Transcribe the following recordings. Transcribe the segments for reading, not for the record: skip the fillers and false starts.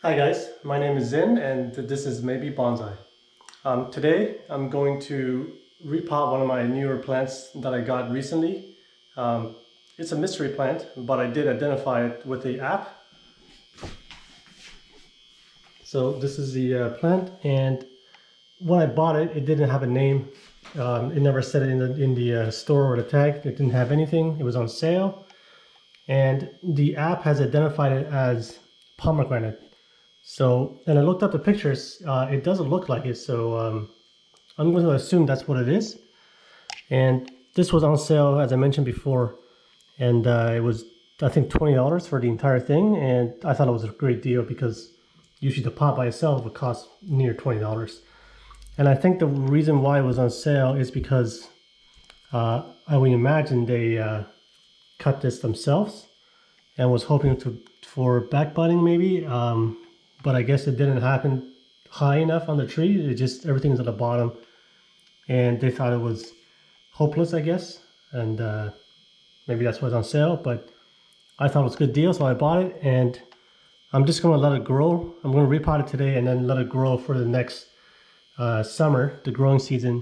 Hi guys, my name is Zin and this is Maybe Bonsai. Today I'm going to repot one of my newer plants that I got recently. Um, it's a mystery plant, but I did identify it with the app. So this is the plant, and when I bought it, it didn't have a name. It never said it in the store or the tag. It didn't have anything. It was on sale, and the app has identified it as pomegranate. So, and I looked up the pictures. It doesn't look like it, so I'm going to assume that's what it is. And this was on sale, as I mentioned before, and it was, I think, $20 for the entire thing. And I thought it was a great deal because usually the pot by itself would cost near $20. And I think the reason why it was on sale is because I would imagine they cut this themselves and was hoping for backbiting maybe. But I guess it didn't happen high enough on the tree. It just everything's at the bottom, and they thought it was hopeless, I guess. And maybe that's why it's on sale. But I thought it was a good deal, so I bought it, and I'm just gonna let it grow. I'm gonna repot it today and then let it grow for the next summer, the growing season,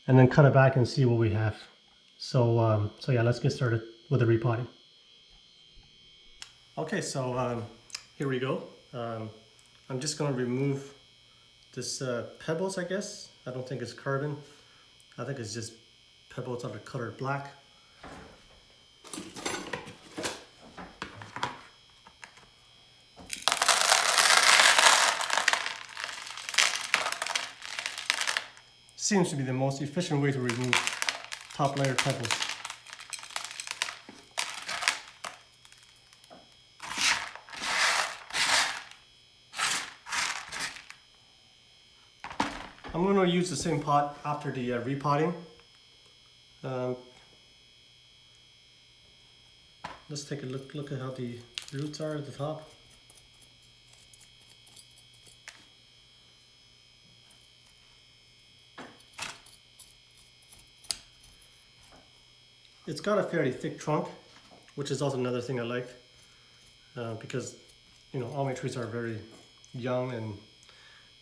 and then cut it back and see what we have. So yeah, let's get started with the repotting. Okay, so here we go. I'm just gonna remove this pebbles, I guess. I don't think it's carbon. I think it's just pebbles that are colored black. Seems to be the most efficient way to remove top layer pebbles. I'm going to use the same pot after the repotting. Let's take a look at how the roots are at the top. It's got a fairly thick trunk, which is also another thing I like, because all my trees are very young and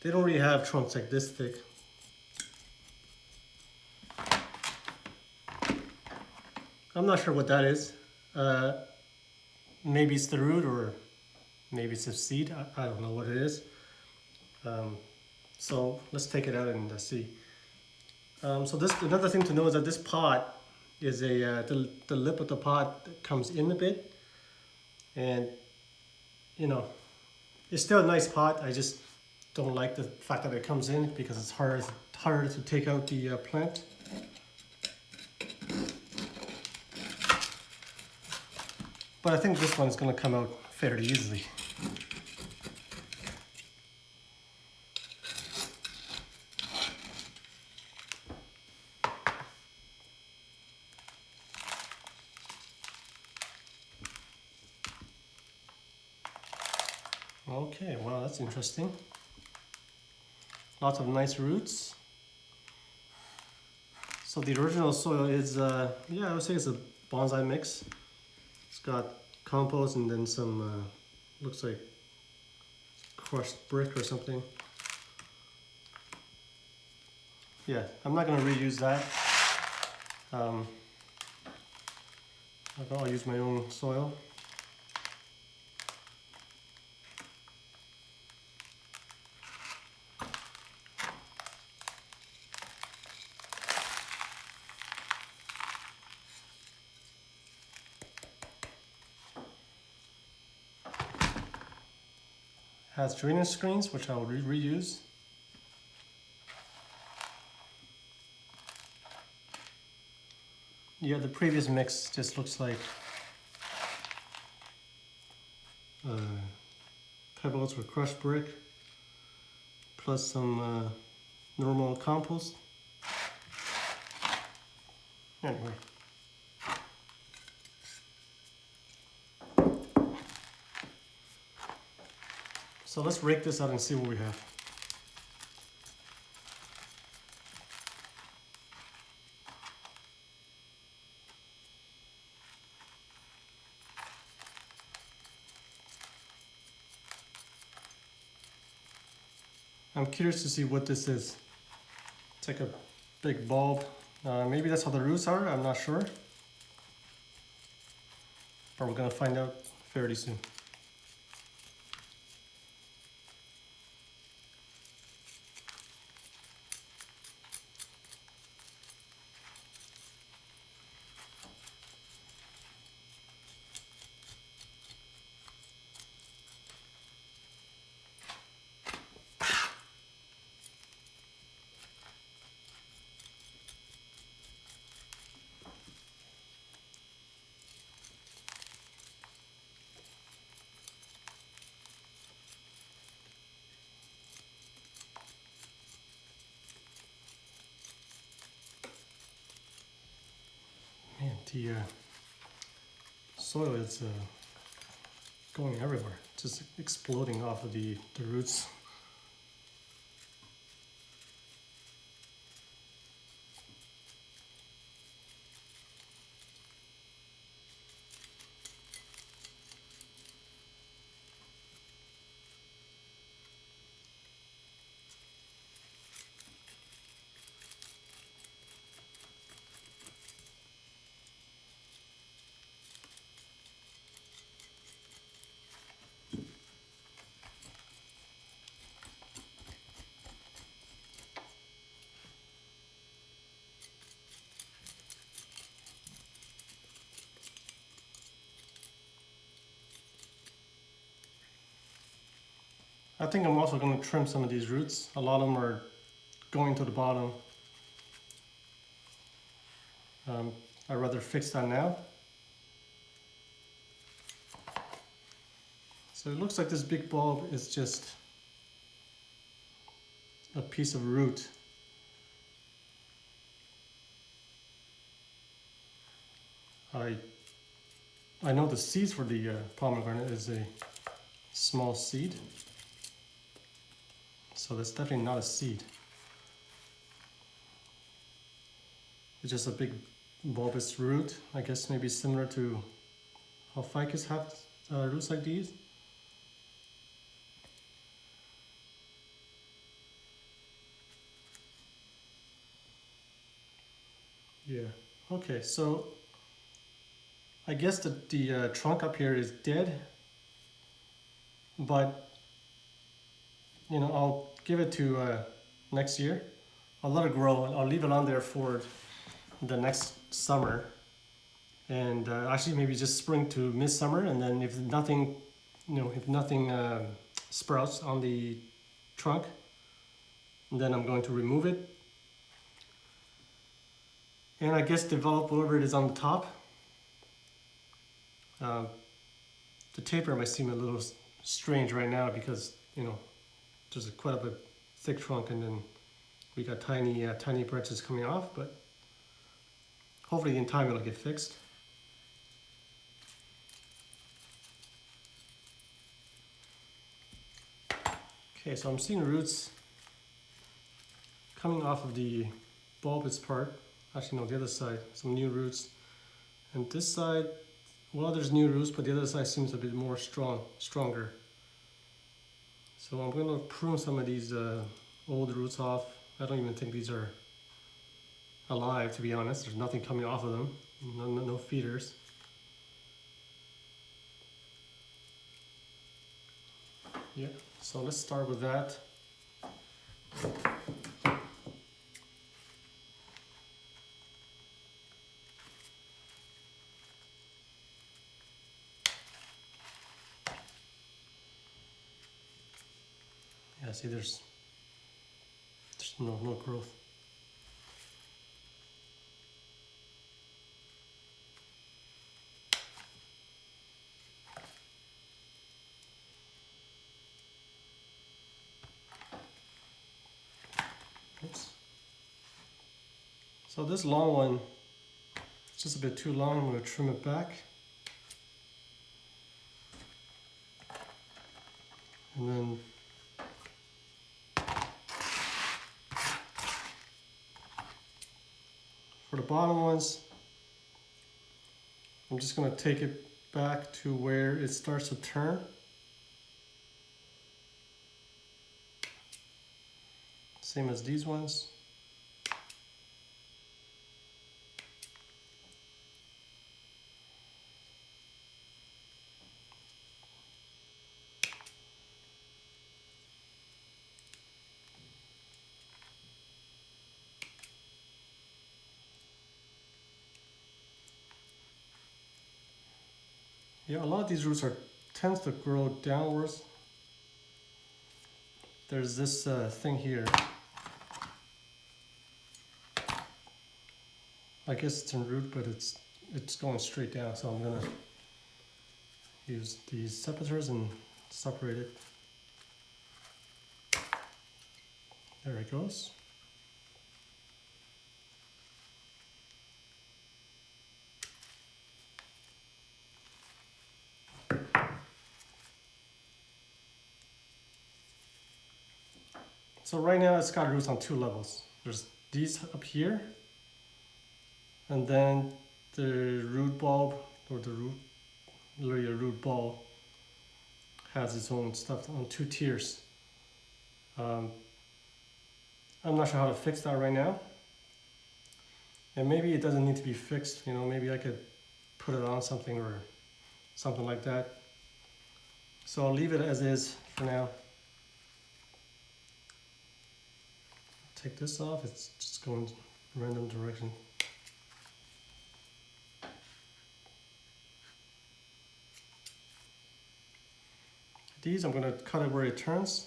they don't really have trunks like this thick. I'm not sure what that is. Maybe it's the root, or maybe it's a seed. I don't know what it is. So let's take it out and see. So another thing to know is that this pot is the lip of the pot comes in a bit, and it's still a nice pot. I just don't like the fact that it comes in because it's harder to take out the plant. But I think this one's going to come out fairly easily. Okay, well, that's interesting. Lots of nice roots. So the original soil is, yeah, I would say it's a bonsai mix. It's got compost and then some, looks like crushed brick or something. Yeah, I'm not going to reuse that. I'll use my own soil. Has drainage screens, which I'll reuse. Yeah, the previous mix just looks like pebbles or crushed brick, plus some normal compost. Anyway. So let's rake this out and see what we have. I'm curious to see what this is. It's like a big bulb. Maybe that's how the roots are, I'm not sure. But we're gonna find out fairly soon. Man, the soil is going everywhere, just exploding off of the roots. I think I'm also going to trim some of these roots. A lot of them are going to the bottom. I'd rather fix that now. So it looks like this big bulb is just a piece of root. I know the seeds for the pomegranate is a small seed. So that's definitely not a seed. It's just a big bulbous root. I guess maybe similar to how ficus have roots like these. Yeah, okay, so I guess the trunk up here is dead, but you know, I'll give it to next year. I'll let it grow. I'll leave it on there for the next summer, and actually maybe just spring to midsummer, and then if nothing, sprouts on the trunk, then I'm going to remove it, and I guess develop whatever it is on the top. The taper might seem a little strange right now because there's quite a thick trunk, and then we got tiny branches coming off, but hopefully in time it'll get fixed. Okay, so I'm seeing roots coming off of the bulbous part. Actually, no, the other side, some new roots. And this side, well, there's new roots, but the other side seems a bit more stronger. So I'm going to prune some of these old roots off. I don't even think these are alive, to be honest. There's nothing coming off of them, no feeders. Yeah, so let's start with that. Yeah, see, there's no growth. Oops. So this long one, it's just a bit too long. I'm going to trim it back. And then for the bottom ones, I'm just going to take it back to where it starts to turn. Same as these ones. Yeah, a lot of these roots tends to grow downwards. There's this thing here. I guess it's in root, but it's going straight down. So I'm gonna use these separators and separate it. There it goes. So right now it's got roots on two levels. There's these up here, and then the root bulb, or the root, literally a root ball, has its own stuff on two tiers. I'm not sure how to fix that right now. And maybe it doesn't need to be fixed, you know, maybe I could put it on something or something like that. So I'll leave it as is for now. Take this off, it's just going random direction. These I'm going to cut it where it turns.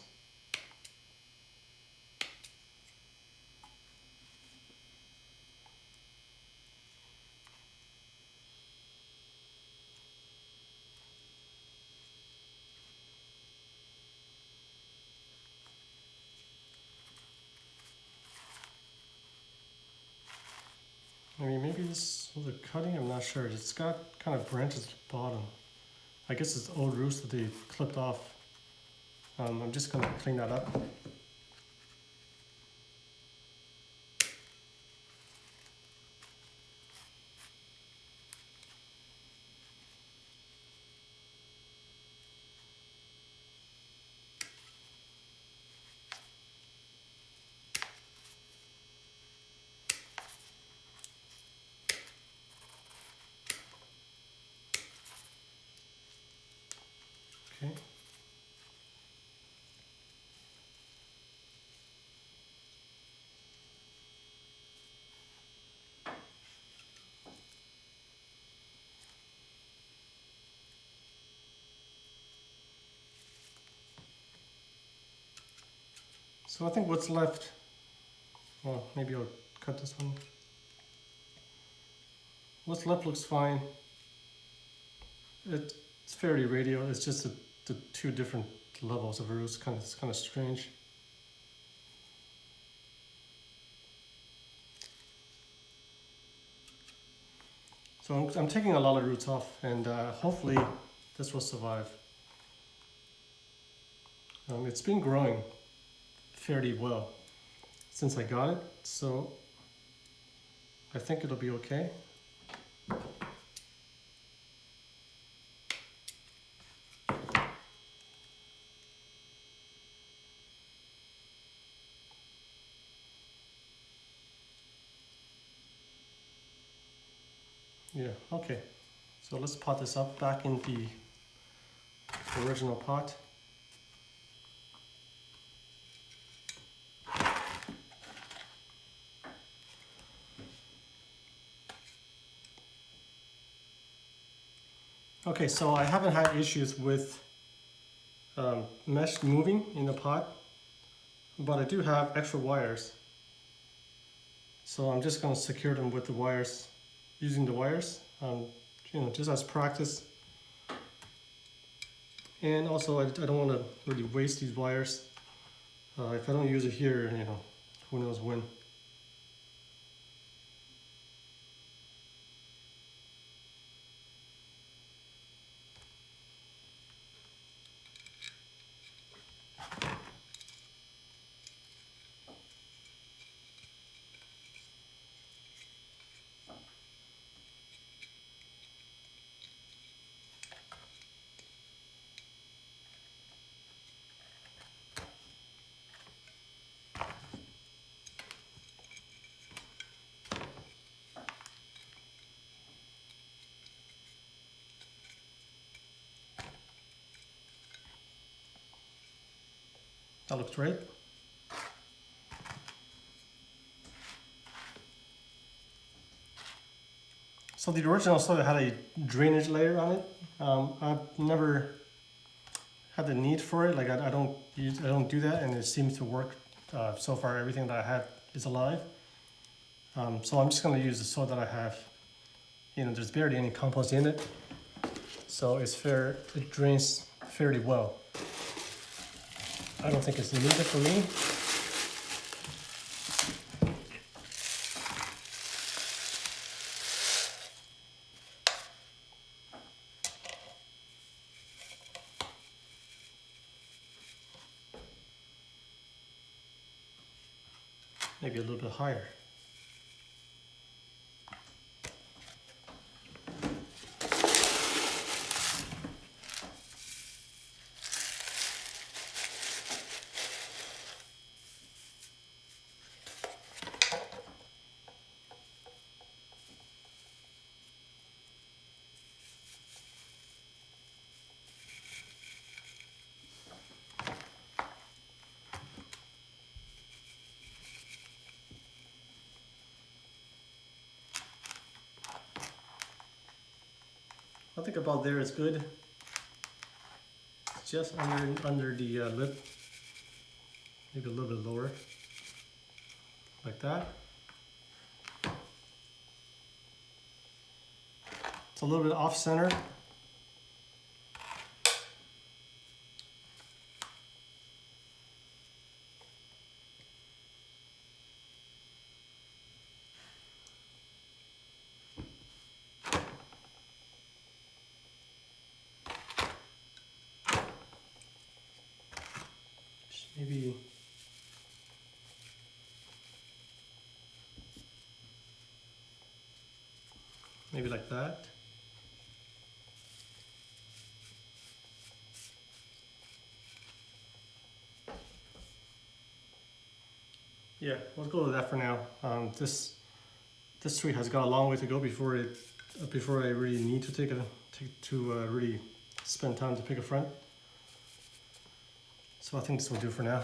I mean, maybe this was a cutting, I'm not sure. It's got kind of branches at the bottom. I guess it's old roots that they clipped off. I'm just going to clean that up. Okay. So I think what's left, well, maybe I'll cut this one. What's left looks fine. It's fairly radial. It's just the two different levels of roots. It's kind of strange. So I'm taking a lot of roots off, and hopefully this will survive. It's been growing fairly well since I got it, so I think it'll be okay. Yeah, okay. So let's pot this up back in the original pot. Okay, so I haven't had issues with mesh moving in the pot, but I do have extra wires. So I'm just going to secure them with the wires, using the wires, you know, just as practice. And also I don't want to really waste these wires. If I don't use it here, you know, who knows when. That looks great. So the original soil had a drainage layer on it. I've never had the need for it. Like I don't do that, and it seems to work. So far, everything that I have is alive. So I'm just going to use the soil that I have. You know, there's barely any compost in it, so it's fair. It drains fairly well. I don't think it's needed for me. Maybe a little bit higher. I think about there is good. It's just under the lip, maybe a little bit lower, like that. It's a little bit off center. Maybe like that. Yeah, let's go with that for now. This tree has got a long way to go before I really need to really spend time to pick a front. So I think this will do for now.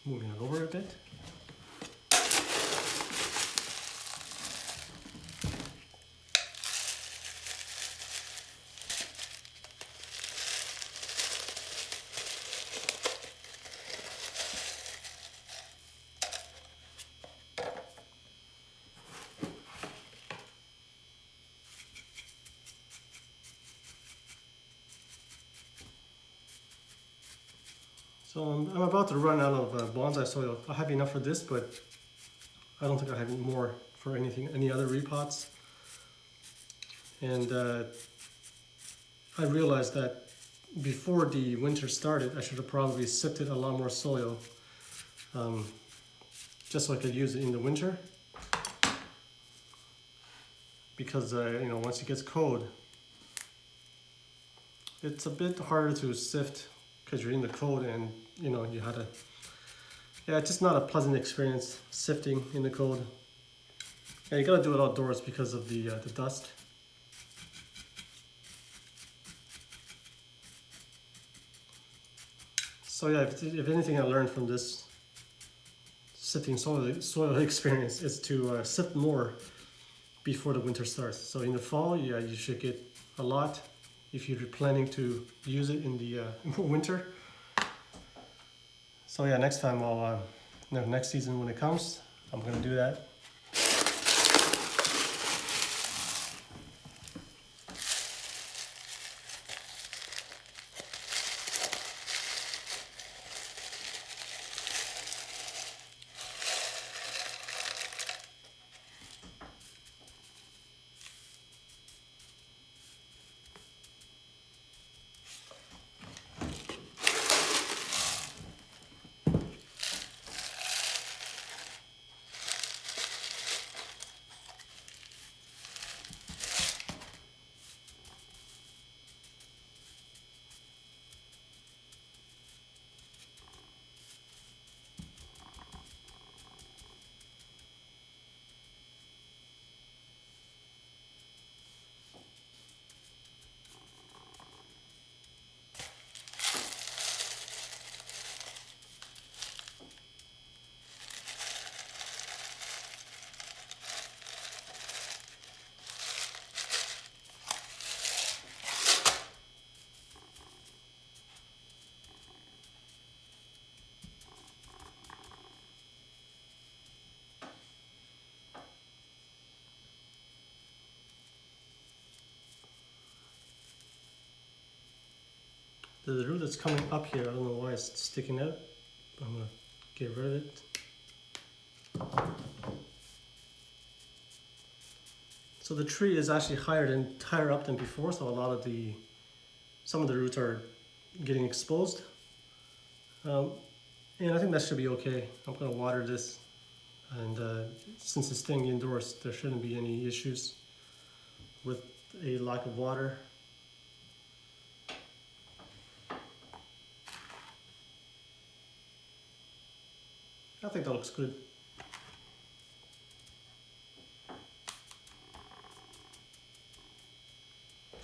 Moving it over a bit. So I'm about to run out of bonsai soil. I have enough for this, but I don't think I have more for any other repots. And I realized that before the winter started, I should have probably sifted a lot more soil, just so I could use it in the winter. Because you know, once it gets cold, it's a bit harder to sift because you're in the cold, and you know, you had to. Yeah, it's just not a pleasant experience sifting in the cold. Yeah, you gotta do it outdoors because of the dust. So yeah, if anything I learned from this sifting soil experience is to sift more before the winter starts. So in the fall, yeah, you should get a lot if you're planning to use it in the winter. So yeah, next time next season when it comes, I'm gonna do that. the root that's coming up here, I don't know why it's sticking out. I'm gonna get rid of it. So the tree is actually higher up than before, so some of the roots are getting exposed. And I think that should be okay. I'm gonna water this, and since it's staying indoors, there shouldn't be any issues with a lack of water. I think that looks good.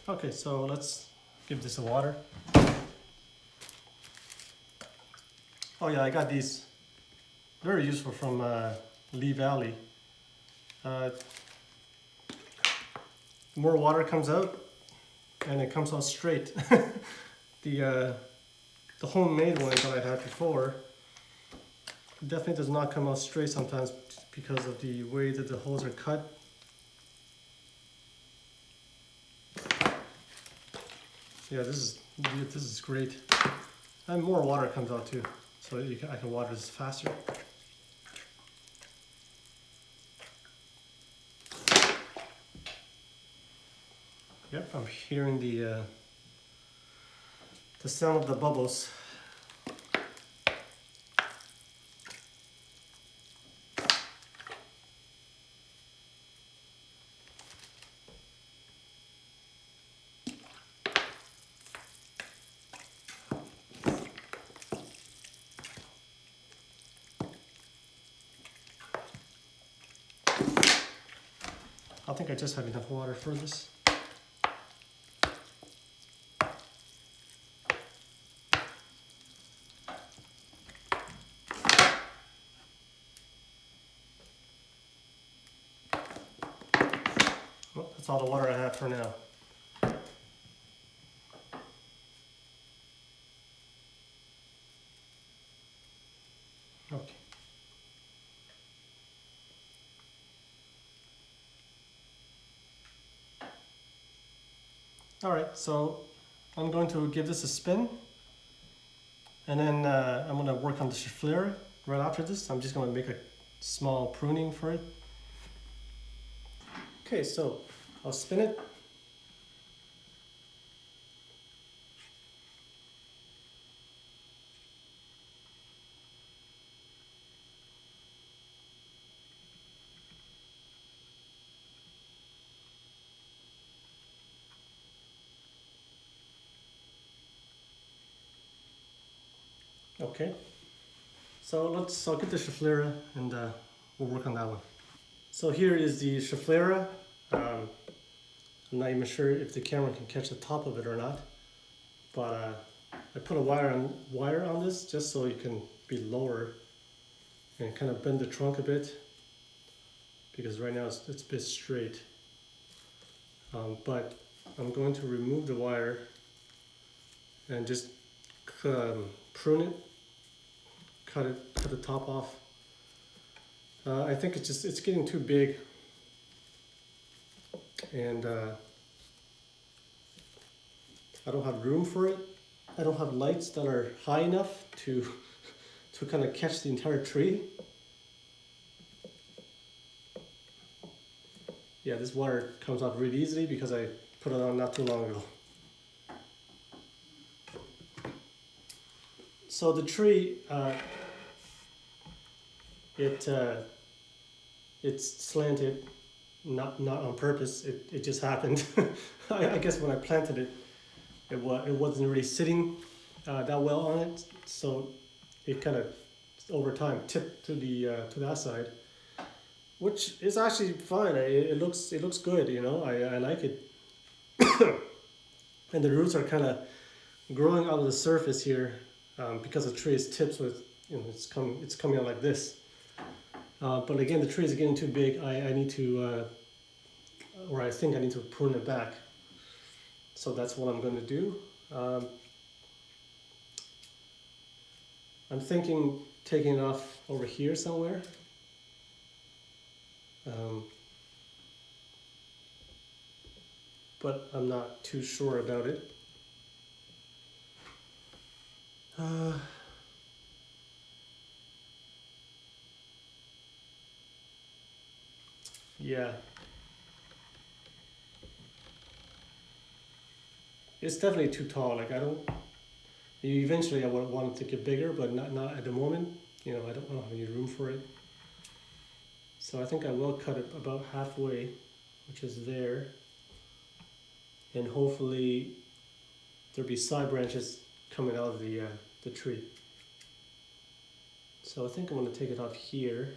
Okay, so let's give this a water. Oh yeah, I got these. Very useful from Lee Valley. More water comes out, and it comes out straight. The homemade one that I had before definitely does not come out straight sometimes because of the way that the holes are cut. Yeah, this is great. And more water comes out too, so I can water this faster. Yep, I'm hearing the sound of the bubbles. I think I just have enough water for this. Well, that's all the water I have for now. Okay. All right, so I'm going to give this a spin, and then I'm going to work on the Schefflera right after this. I'm just going to make a small pruning for it. Okay, so I'll spin it. Okay, so I'll get the Schefflera and we'll work on that one. So here is the Schefflera. I'm not even sure if the camera can catch the top of it or not, but I put a wire on this just so it can be lower and kind of bend the trunk a bit, because right now it's a bit straight. But I'm going to remove the wire and just prune it, cut the top off. I think it's getting too big, and I don't have room for it. I don't have lights that are high enough to kind of catch the entire tree. Yeah, this wire comes out really easily because I put it on not too long ago. So the tree, it's slanted, not on purpose. It just happened. I guess when I planted it, it wasn't really sitting that well on it, so it kind of over time tipped to that side, which is actually fine. It looks good, you know. I like it, and the roots are kind of growing out of the surface here. Because the tree is tipped with, you know, it's coming out like this. But again, the tree is getting too big. I need to, or I think I need to prune it back. So that's what I'm going to do. I'm thinking taking it off over here somewhere. But I'm not too sure about it. Yeah. It's definitely too tall. Like I don't. Eventually, I would want to get bigger, but not at the moment. You know, I don't have any room for it. So I think I will cut it about halfway, which is there, and hopefully there'll be side branches coming out of the tree. So I think I'm going to take it off here,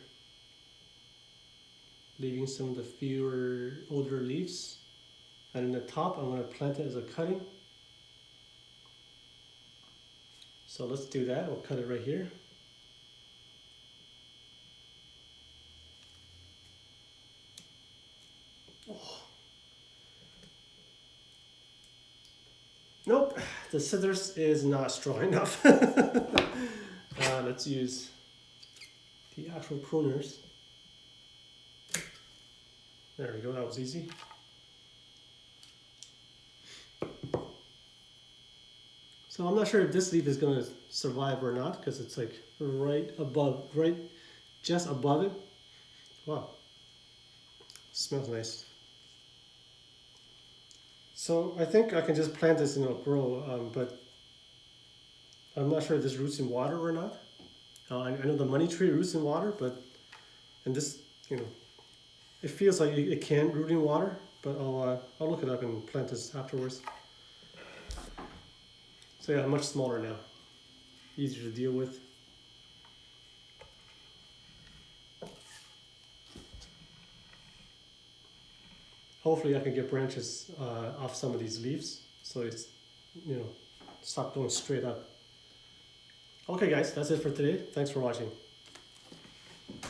leaving some of the fewer older leaves. And in the top, I'm going to plant it as a cutting. So let's do that. We'll cut it right here. Oh. Nope, the scissors is not strong enough. Let's use the actual pruners. There we go, that was easy. So I'm not sure if this leaf is going to survive or not, because it's like right above, just above it. Wow, smells nice. So I think I can just plant this and it'll grow, but I'm not sure if this roots in water or not. I know the money tree roots in water, and this, you know, it feels like it can root in water, but I'll look it up and plant this afterwards. So yeah, much smaller now, easier to deal with. Hopefully I can get branches off some of these leaves, so it's, you know, stop going straight up. Okay guys, that's it for today. Thanks for watching.